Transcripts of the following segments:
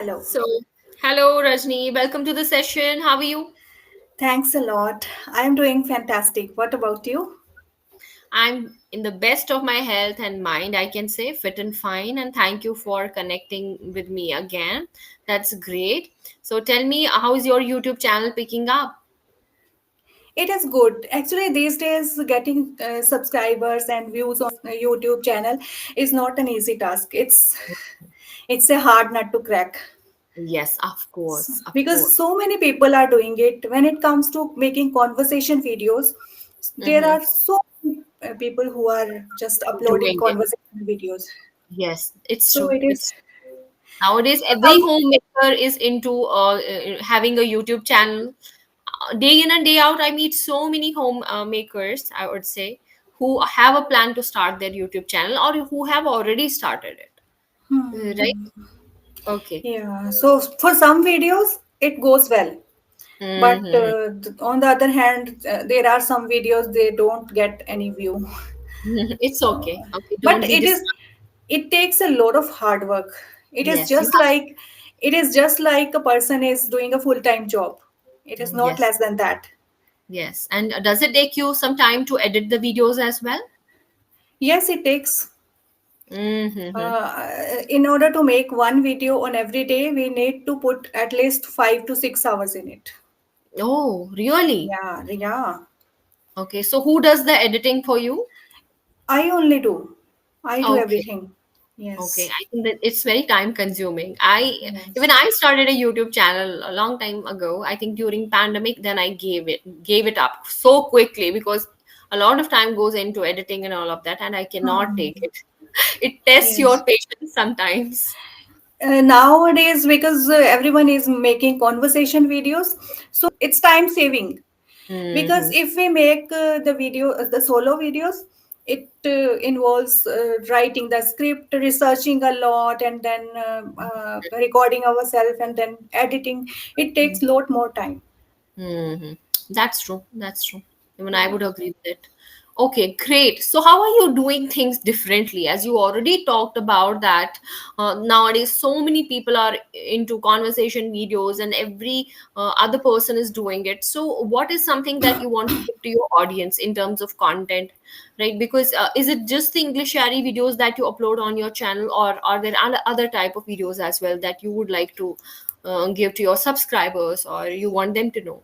Hello. So, hello Rajni, welcome to the session. How are you? Thanks a lot. I'm doing fantastic. What about you? I'm in the best of my health and mind, I can say, fit and fine. And thank you for connecting with me again. That's great. So, tell me, how is your YouTube channel picking up? It is good. Actually, these days, getting subscribers and views on a YouTube channel is not an easy task. It's a hard nut to crack. Yes, of course, of course. Because so many people are doing it. When it comes to making conversation videos, there Mm-hmm. are so many people who are just uploading Doing it. conversation videos. Yes, it's So true. it is It's nowadays every some. homemaker is into having a YouTube channel. Day in and day out, I meet so many home makers, I would say, who have a plan to start their YouTube channel or who have already started it. Right? Hmm. Okay. Yeah, so for some videos it goes well, but Mm-hmm. on the other hand, there are some videos they don't get any view. It's okay. Okay, But don't be dis. it takes a lot of hard work. It is Yes, you just like it is just like a person is doing a full-time job. It is have. not Yes, less than that. yes. And does it take you some time to edit the videos as well? Yes, it takes. Mm-hmm. In order to make one video on every day, we need to put at least 5 to 6 hours in it. Oh, really? Yeah, yeah. Okay, so who does the editing for you? I only do. I do Okay. everything. Okay, Yes. I think that it's very time consuming. I Yes. even I started a YouTube channel a long time ago. I think during pandemic, then I gave it up so quickly because a lot of time goes into editing and all of that, and I cannot Hmm. take it. It tests Yes. your patience sometimes. Nowadays, because everyone is making conversation videos, so it's time saving. Because Mm-hmm. if we make the solo videos, it involves writing the script, researching a lot, and then recording ourselves and then editing. It takes lot more time. Mm-hmm. That's true. That's true. Even I Yeah. would agree with it. Okay, great. So, how are you doing things differently? As you already talked about that, nowadays so many people are into conversation videos, and every other person is doing it. So, what is something that you want to give to your audience in terms of content, right? Because is it just the English Shari videos that you upload on your channel, or are there other type of videos as well that you would like to give to your subscribers, or you want them to know?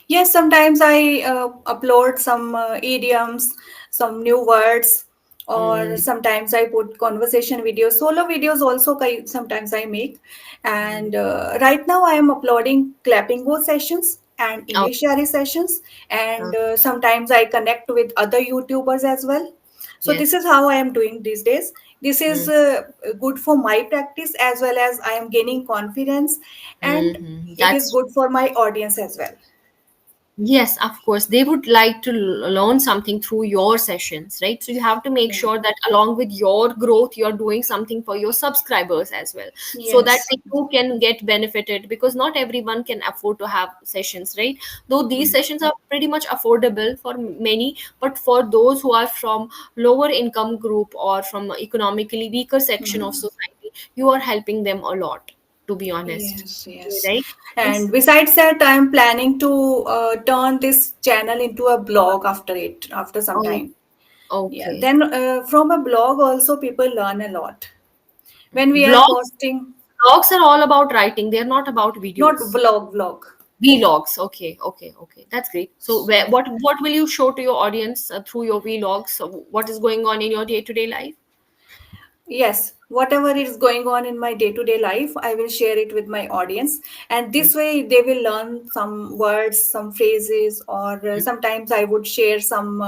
Yes, sometimes I upload some idioms, some new words, or Mm, sometimes I put conversation videos, solo videos also sometimes I make. And right now I am uploading clapping go sessions and oh, English Yari sessions, and uh, sometimes I connect with other YouTubers as well. So this is yes. how I am doing these days. This is Mm, good for my practice as well as I am gaining confidence, and it is that's good for my audience as well. yes, of course. They would like to learn something through your sessions, right? So you have to make Yeah. sure that along with your growth, you're doing something for your subscribers as well, so that Yes. they too can get benefited because not everyone can afford to have sessions, right? Though these Mm. sessions are pretty much affordable for many, but for those who are from lower income group or from economically weaker section of Mm. society, you are helping them a lot, to be honest, Yes, yes. right? And It's besides that, I'm planning to turn this channel into a blog after some oh, time. Yeah. okay. Then from a blog also people learn a lot. When we are Vlogs, posting, vlogs are all about writing. They're not about not videos. vlog. Vlogs. Okay, okay, okay. That's great. So, So what will you show to your audience through your vlogs? So what is going on in your day to day life? yes, whatever is going on in my day-to-day life, I will share it with my audience. And Mm, this way, they will learn some words, some phrases, or mm, sometimes I would share some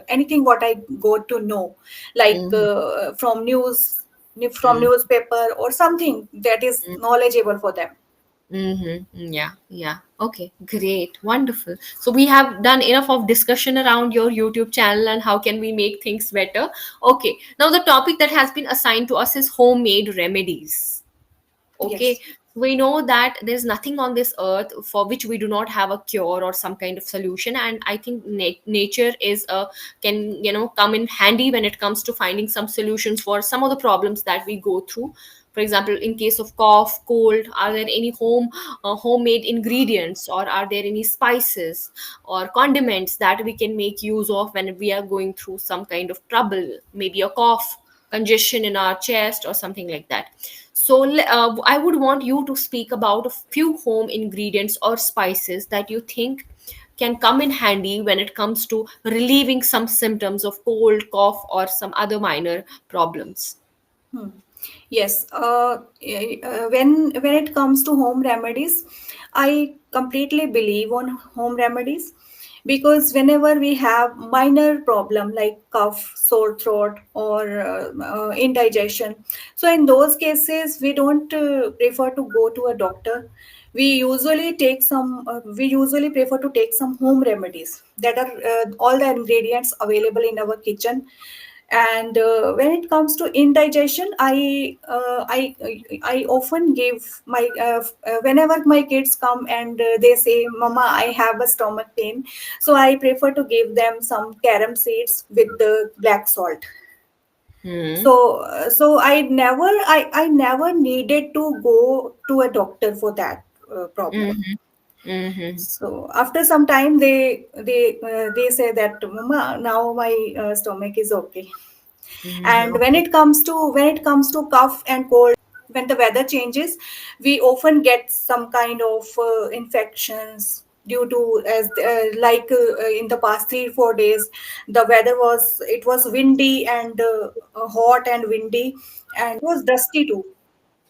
anything what I got to know, like mhm, from mm, newspaper or something that is mm, knowledgeable for them. Yeah, yeah. Okay, great, wonderful. So we have done enough of discussion around your YouTube channel and how can we make things better. Okay, now the topic that has been assigned to us is homemade remedies. Okay, Yes. we know that there's nothing on this earth for which we do not have a cure or some kind of solution, and I think nature is a can come in handy when it comes to finding some solutions for some of the problems that we go through. For For example, in case of cough, cold, are there any homemade ingredients, or are there any spices or condiments that we can make use of when we are going through some kind of trouble, maybe a cough, congestion in our chest, or something like that? So I would want you to speak about a few home ingredients or spices that you think can come in handy when it comes to relieving some symptoms of cold, cough, or some other minor problems. Hmm. Yes. When it comes to home remedies, I completely believe on home remedies, because whenever we have minor problem like cough, sore throat, or indigestion, so in those cases we don't prefer to go to a doctor. We usually prefer to take some home remedies that are all the ingredients available in our kitchen. And when it comes to indigestion, I often give my whenever my kids come and they say, mama, I have a stomach pain, so I prefer to give them some carom seeds with the black salt. Hmm. So I never needed to go to a doctor for that problem. Mm-hmm. Mm-hmm. So after some time, they say that, mama, now my stomach is okay. Mm-hmm. And when it comes to cough and cold, when the weather changes, we often get some kind of infections due to, as in the past 3 4 days, the weather was windy and hot and windy, and it was dusty too.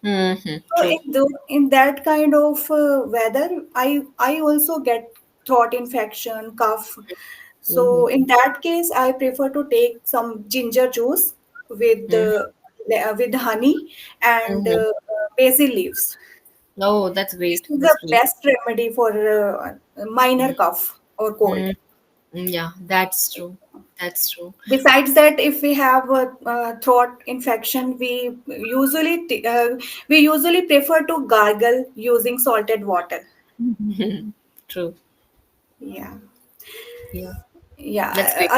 Mm-hmm. So True. in that kind of weather, I also get throat infection, cough. So Mm-hmm. in that case, I prefer to take some ginger juice Mm-hmm. with honey and Mm-hmm. basil leaves. Oh, that's This great. is That's the great. best remedy for minor cough or cold. Mm-hmm. Yeah, that's true. That's true. Besides that, if we have a throat infection, we usually prefer to gargle using salted water. True. Yeah. Yeah, that's Yeah, great.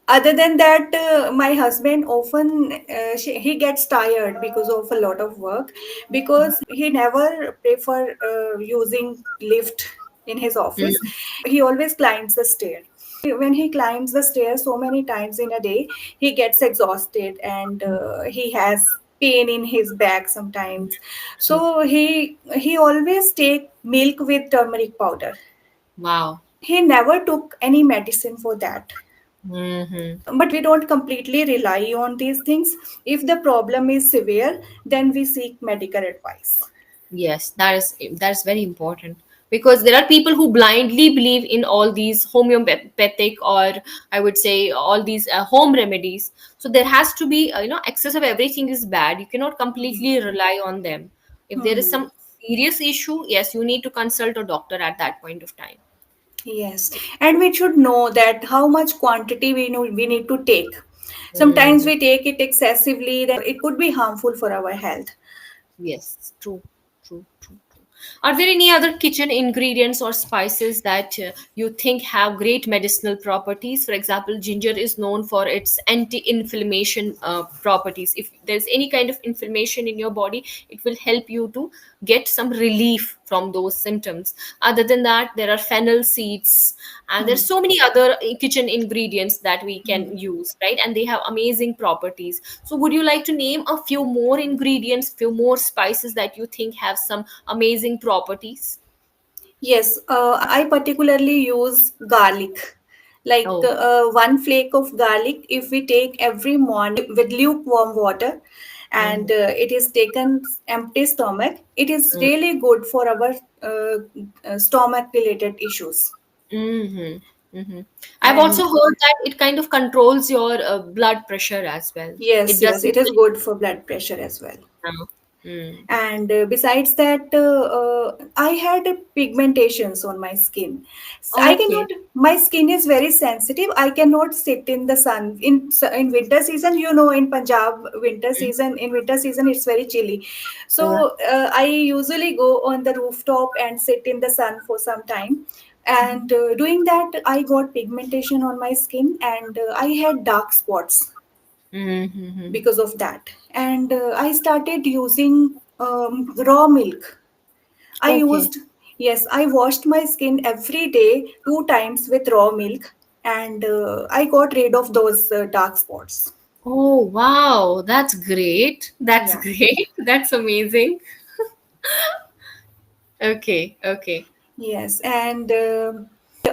other than that, my husband often he gets tired because of a lot of work, because he never prefer using lift in his office. Mm-hmm. He always climbs the stair. When he climbs the stairs so many times in a day, he gets exhausted, and he has pain in his back sometimes. True. So he always take milk with turmeric powder. Wow. He never took any medicine for that. Mm-hmm. But we don't completely rely on these things. If the problem is severe, then we seek medical advice. Yes, that is very important, because there are people who blindly believe in all these homeopathic, or I would say all these home remedies. So there has to be excess of everything is bad. You cannot completely rely on them. If there is Hmm. some serious issue, yes, you need to consult a doctor at that point of time. Yes, and we should know that how much quantity we need to take. Sometimes Mhm. we take it excessively, then it could be harmful for our health. Yes, true, true, true, true. Are there any other kitchen ingredients or spices that you think have great medicinal properties? For example, ginger is known for its anti-inflammation properties. If there's any kind of inflammation in your body, it will help you to get some relief from those symptoms. Other than that, there are fennel seeds, and there's Hmm. so many other kitchen ingredients that we Hmm. can use, right? And they have amazing properties. So would you like to name a few more ingredients, few more spices that you think have some amazing properties? Yes, I particularly use garlic. Like Oh. one flake of garlic, if we take every morning with lukewarm water, Mm-hmm. and it is taken empty stomach, it is really good for our stomach related issues. Mm-hmm. Mm-hmm. I've also And heard that it kind of controls your blood pressure as well. It yes, yes, doesn't. it is good for blood pressure as well. Mm. And besides that, I had pigmentations on my skin. I Okay. cannot, my skin is very sensitive. I cannot sit in the sun in winter season. In Punjab, winter season it's very chilly. So Yeah. I usually go on the rooftop and sit in the sun for some time. And doing that, I got pigmentation on my skin, and I had dark spots. Mm-hmm. because of that. And I started using raw milk. I Okay. used, yes, I washed my skin every day 2 times with raw milk, and I got rid of those dark spots. Oh, wow. That's great. That's Yeah. great. That's amazing. Okay. Okay. Yes, and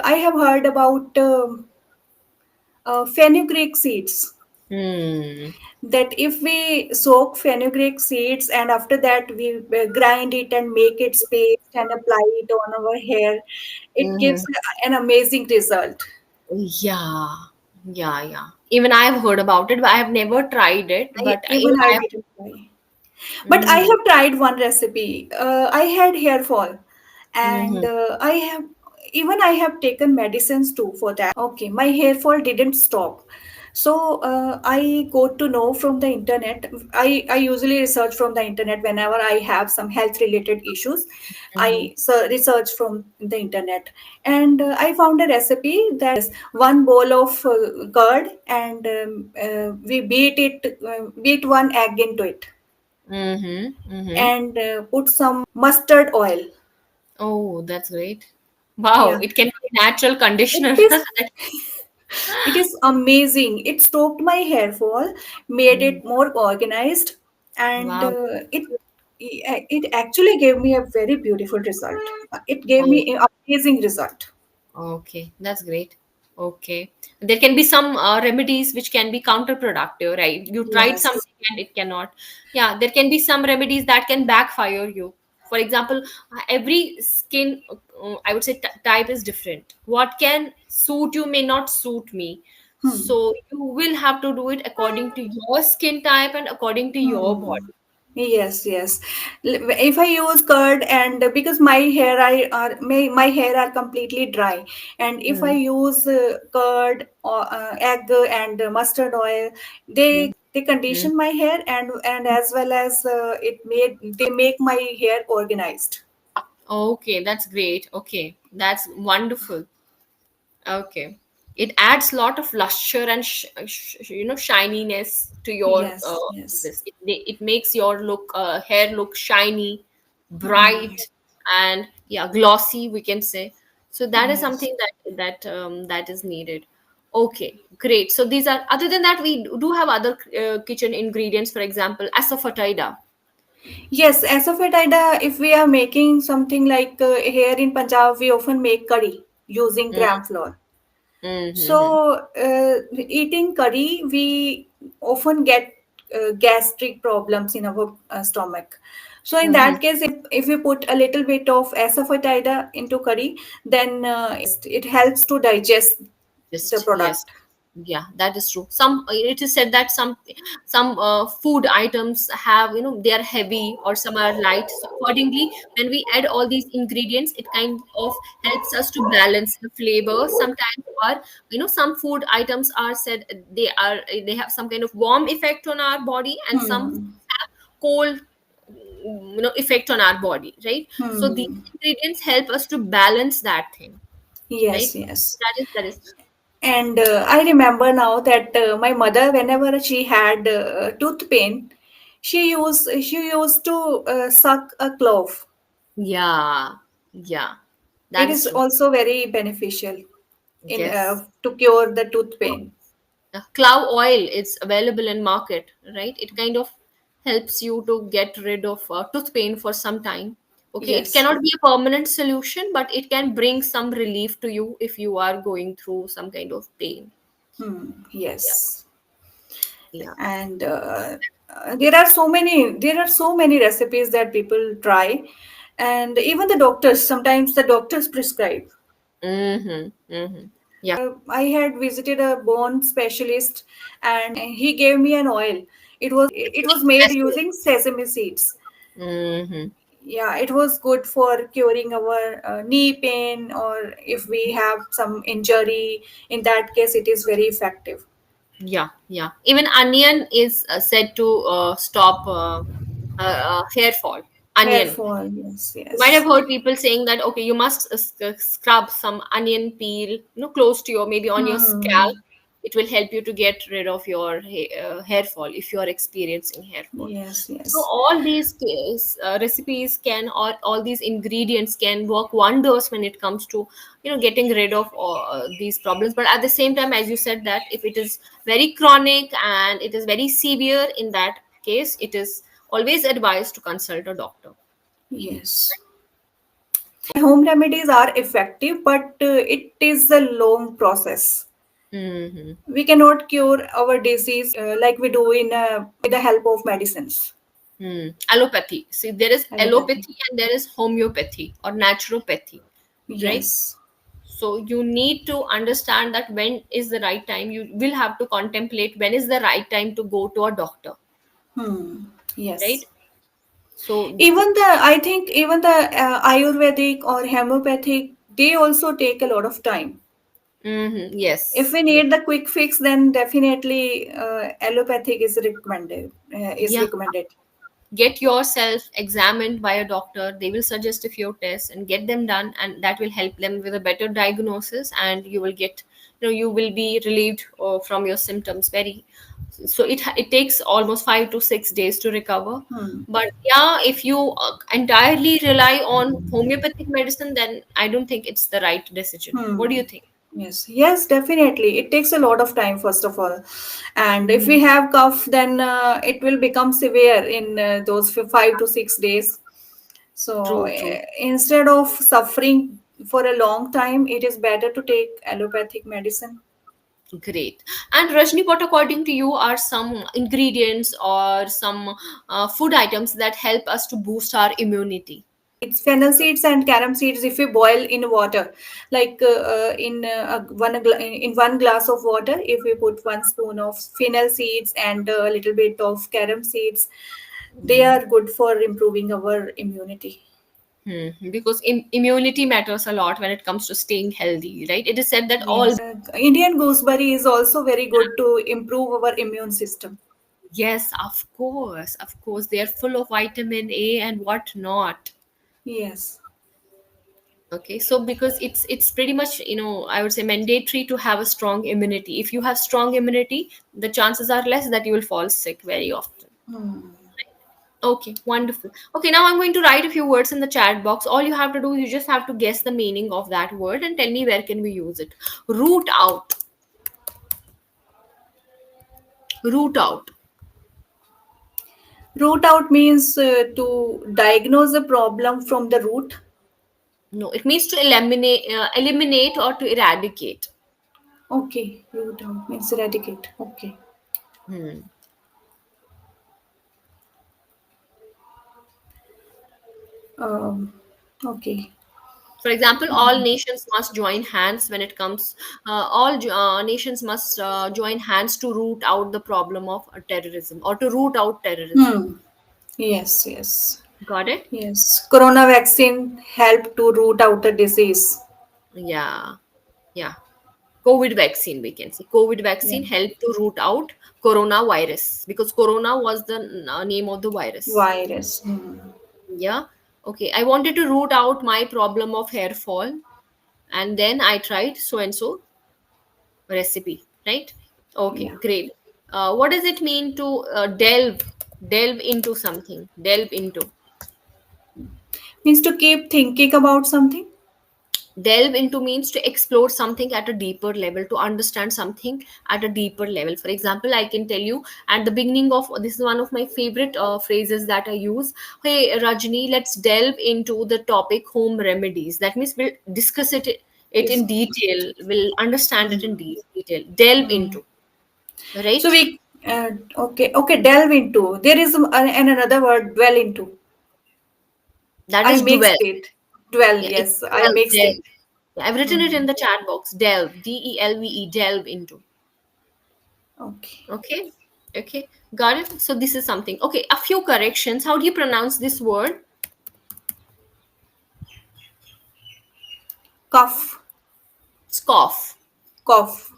I have heard about fenugreek seeds. Hmm. That if we soak fenugreek seeds and after that we grind it and make it paste and apply it on our hair, it gives Mm-hmm. an amazing result. Yeah. Yeah. Yeah. Even I've heard about it, but I have never tried it. But even Even I I have. didn't try. But I Mm-hmm. have tried one recipe. I had hair fall, and Mm-hmm. I have taken medicines too for that. Okay, my hair fall didn't stop. So I got to know from the internet. I usually research from the internet whenever I have some health related issues. Mm-hmm. Research from the internet, and I found a recipe that is one bowl of curd, and we beat one egg into it, Mm-hmm. Mm-hmm. and put some mustard oil. Oh, that's great. Wow. Yeah, It can be a natural it conditioner. is. It is amazing. It stopped my hair fall, made Mm. it more organized, and Wow. it actually gave me a very beautiful result. It gave Oh. me an amazing result. Okay, that's great. Okay. There can be some remedies which can be counterproductive, right? You tried Yes. something and it cannot. Yeah, there can be some remedies that can backfire you. For example, every skin, I would say, type is different. What can suit you may not suit me. Hmm. So you will have to do it according to your skin type and according to your Hmm. body. Yes, yes. If I use curd, and because my hair are completely dry, and if I Mm-hmm. use curd or egg and mustard oil, they condition my hair, and as well as they make my hair organized. Okay, that's great. Okay, that's wonderful. Okay. It adds lot of luster and shininess to your Yes, yes. this. It makes your hair look shiny, Hmm. bright, and yeah, glossy. We can say. So that is Yes. something that is needed. Okay, great. So these are, other than that, we do have other kitchen ingredients. For example, asafoetida. Yes, asafoetida, if we are making something like here in Punjab, we often make curry using gram flour. Mm-hmm. So, eating curry, we often get gastric problems in our stomach. So, in Mm-hmm. that case, if we put a little bit of asafoetida into curry, then it helps to digest the Just yes, product. yeah, that is true. Some, it is said that some food items have, they are heavy or some are light. So accordingly, when we add all these ingredients, it kind of helps us to balance the flavor. Sometimes, or some food items are said they have some kind of warm effect on our body, and some Hmm. have cold effect on our body, right? So these Hmm. ingredients help us to balance that thing, right? Yes, yes. That is And I remember now that my mother, whenever she had tooth pain, she used to suck a clove. Yeah, yeah, It that is is true. also very beneficial in Yes. to cure the tooth pain. Clove oil is available in market, right? It kind of helps you to get rid of tooth pain for some time. Okay, it Yes. cannot be a permanent solution, but it can bring some relief to you if you are going through some kind of pain. Hmm. Yeah, Yes. yeah. And there are so many recipes that people try, and even the doctors, sometimes the doctors prescribe. Mm-hmm. Mm-hmm. Yeah. I had visited a bone specialist, and he gave me an oil. It was made Sesame. using sesame seeds. Mm-hmm. Yeah, it was good for curing our knee pain, or if we have some injury. In that case, it is very effective. Yeah, yeah. Even onion is said to stop hair fall. Hair Onion. fall, yes, You might have yes. heard people saying that, okay, you must scrub some onion peel, close to your, maybe on your Hmm. scalp. it will help you to get rid of your hair fall if you are experiencing hair fall. Yes, So yes. all these recipes can, or all these ingredients can work wonders when it comes to, getting rid of these problems. But at the same time, as you said, that if it is very chronic and it is very severe, in that case it is always advised to consult a doctor. Yes. Home remedies are effective, but it is a long process. Hmm. We cannot cure our disease like we do in with the help of medicines. Allopathy. See, there is Allopathy. allopathy and there is homeopathy or naturopathy, right? Yes. So you need to understand that when is the right time. You will have to contemplate when is the right time to go to a doctor, Hmm. right? Yes. So, Even the I think even the Ayurvedic or homeopathic, they also take a lot of time. If yes, we yes. need the quick fix, then definitely allopathic is recommended. Is Yeah. recommended. Get yourself examined by a doctor. They will suggest a few tests and get them done, and that will help them with a better diagnosis, and you will get, you will be relieved from your symptoms very. So it takes almost 5 to 6 days to recover. Hmm. But yeah, if you entirely rely on homeopathic medicine, then I don't think it's the right decision. What do Hmm. you think? Yes, yes, definitely. It takes a lot of time, first of all. And if Mhm. we have cough, then it will become severe in those 5 to 6 days. So True, true. instead of suffering for a long time, it is better to take allopathic medicine. Great. And Rajni, what according to you are some ingredients or some food items that help us to boost our immunity? It's fennel seeds and carom seeds if we boil in water, like in 1 glass of water, if we put 1 spoon of fennel seeds and a little bit of carom seeds, they are good for improving our immunity. Because immunity matters a lot when it comes to staying healthy, right? It is said that all, Yes. Indian gooseberry is also very good to improve our immune system. yes, of course, they are full of vitamin A and whatnot. Yes. Okay, so because it's pretty much, I would say mandatory to have a strong immunity. If you have strong immunity, the chances are less that you will fall sick very often. Hmm. Okay, wonderful. Okay, now I'm going to write a few words in the chat box. All you have to do, you just have to guess the meaning of that word and tell me where can we use it. Root out. Root out. Root out means to diagnose a problem from the root. No, it means to eliminate or to eradicate. Okay, root out means eradicate. Okay. Hmm. Um, okay. For example, all nations must join hands when it comes. All nations must join hands to root out the problem of terrorism or to root out terrorism. Hmm. Yes, yes. Got it? Yes. Corona vaccine helped to root out the disease. Yeah, yeah. COVID vaccine, we can say. COVID Yeah. vaccine helped to root out coronavirus because corona was the name of the virus. Virus. Hmm. Yeah. Okay. I wanted to root out my problem of hair fall, and then I tried so and so recipe, right? Okay, Yeah. great. What does it mean to delve into something? Delve into. Means to keep thinking about something. Delve into means to explore something at a deeper level, to understand something at a deeper level. For example, I can tell you at the beginning of this is one of my favorite phrases that I use. Hey, Rajni, let's delve into the topic home remedies. That means we'll discuss it Yes. in detail. We'll understand it in Hmm. detail. Delve Hmm. into, So right? we okay, delve into. There is another word, dwell into. That I is mixed dwell. it. Dwell, Yeah, it's yes, I delve, mixed delve. it. I've written it Hmm. in the chat box. Delve, delve, delve into. Okay. Okay, okay, got it. So this is something. Okay, a few corrections. How do you pronounce this word? Cough, It's cough. cough,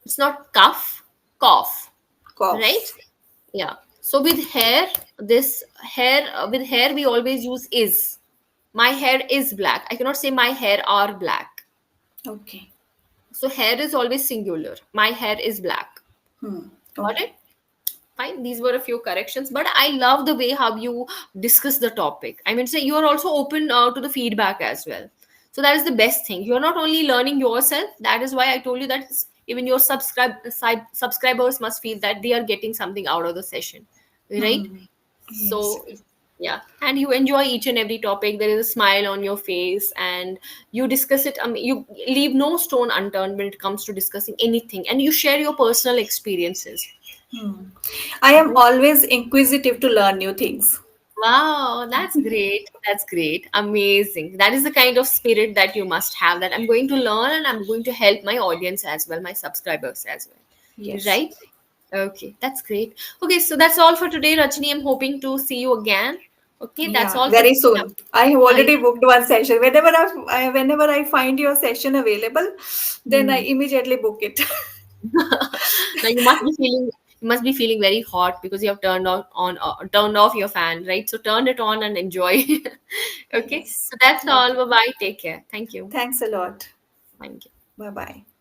It's not cuff, cough, right? cough. Yeah. So with hair, this hair with hair we always use is. My hair is black. I cannot say my hair are black. Okay. So hair is always singular. My hair is black. Got Okay. it? Fine. These were a few corrections, but I love the way how you discuss the topic. I mean, say you are also open to the feedback as well. So that is the best thing. You are not only learning yourself. That is why I told you that even your subscribers must feel that they are getting something out of the session, right? Yes. So yeah, and you enjoy each and every topic. There is a smile on your face, and you discuss it. You leave no stone unturned when it comes to discussing anything, and you share your personal experiences. I am always inquisitive to learn new things. Wow, that's great. That's great. Amazing. That is the kind of spirit that you must have, that I'm going to learn and I'm going to help my audience as well, my subscribers as well. Yes. Right? Okay, that's great. Okay, so that's all for today, Rajni. I'm hoping to see you again. Okay, that's Yeah, all for very today. soon. I have Bye. already booked one session. Whenever I find your session available, then I Hmm. immediately book it. Now you must be feeling very hot because you have turned off your fan, right? So turn it on and enjoy. Okay, Yes. so that's all. Okay. Bye bye. Take care. Thank you. Thanks a lot. Thank you. Bye bye.